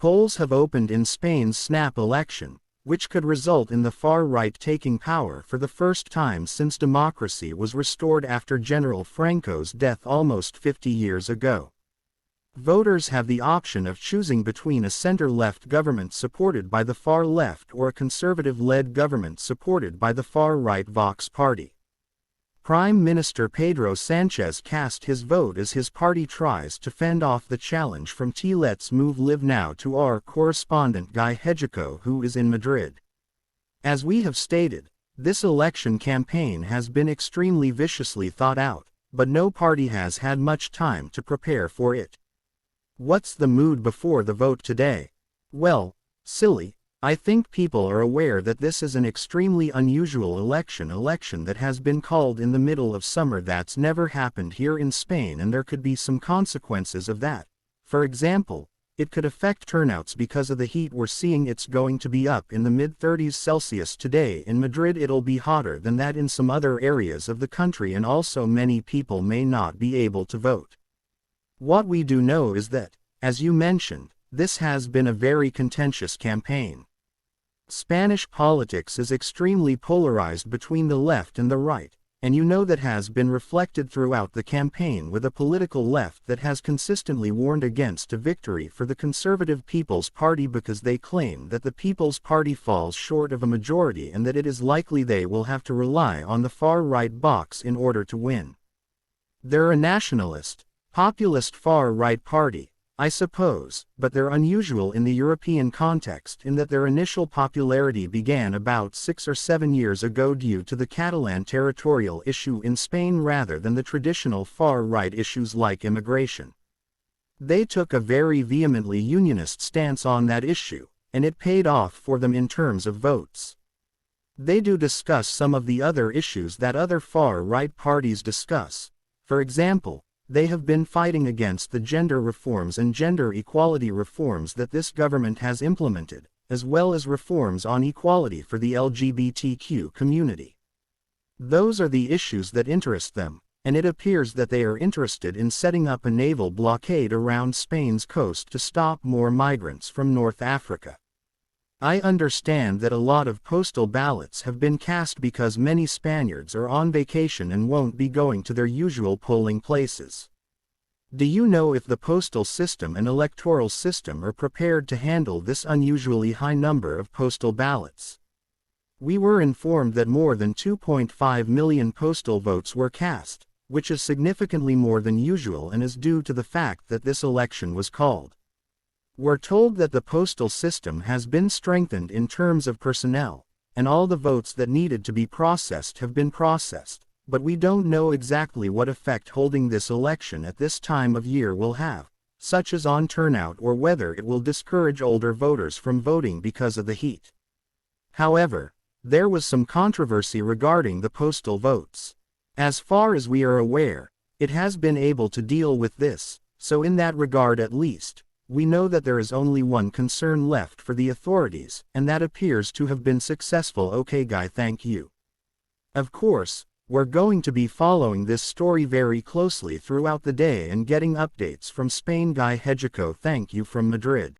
Polls have opened in Spain's snap election, which could result in the far right taking power for the first time since democracy was restored after General Franco's death almost 50 years ago. Voters have the option of choosing between a center-left government supported by the far left or a conservative-led government supported by the far-right Vox party. Prime Minister Pedro Sánchez cast his vote as his party tries to fend off the challenge from Let's Move Live Now to our correspondent Guy Feijóo, who is in Madrid. As we have stated, this election campaign has been extremely viciously thought out, but no party has had much time to prepare for it. What's the mood before the vote today? Well, silly. I think people are aware that this is an extremely unusual election that has been called in the middle of summer. That's never happened here in Spain, and there could be some consequences of that. For example, it could affect turnouts because of the heat we're seeing. It's going to be up in the mid-30s Celsius today in Madrid. It'll be hotter than that in some other areas of the country, and also many people may not be able to vote. What we do know is that, as you mentioned, this has been a very contentious campaign. Spanish politics is extremely polarized between the left and the right, and you know that has been reflected throughout the campaign, with a political left that has consistently warned against a victory for the Conservative People's Party because they claim that the People's Party falls short of a majority and that it is likely they will have to rely on the far-right box in order to win. They're a nationalist, populist far-right party, I suppose, but they're unusual in the European context in that their initial popularity began about 6 or 7 years ago due to the Catalan territorial issue in Spain rather than the traditional far-right issues like immigration. They took a very vehemently unionist stance on that issue, and it paid off for them in terms of votes. They do discuss some of the other issues that other far-right parties discuss. For example, they have been fighting against the gender reforms and gender equality reforms that this government has implemented, as well as reforms on equality for the LGBTQ community. Those are the issues that interest them, and it appears that they are interested in setting up a naval blockade around Spain's coast to stop more migrants from North Africa. I understand that a lot of postal ballots have been cast because many Spaniards are on vacation and won't be going to their usual polling places. Do you know if the postal system and electoral system are prepared to handle this unusually high number of postal ballots? We were informed that more than 2.5 million postal votes were cast, which is significantly more than usual and is due to the fact that this election was called. We're told that the postal system has been strengthened in terms of personnel, and all the votes that needed to be processed have been processed, but we don't know exactly what effect holding this election at this time of year will have, such as on turnout or whether it will discourage older voters from voting because of the heat. However, there was some controversy regarding the postal votes. As far as we are aware, it has been able to deal with this, so in that regard at least, we know that there is only one concern left for the authorities, and that appears to have been successful. Okay, Guy, thank you. Of course, we're going to be following this story very closely throughout the day and getting updates from Spain. Guy Feijóo, thank you from Madrid.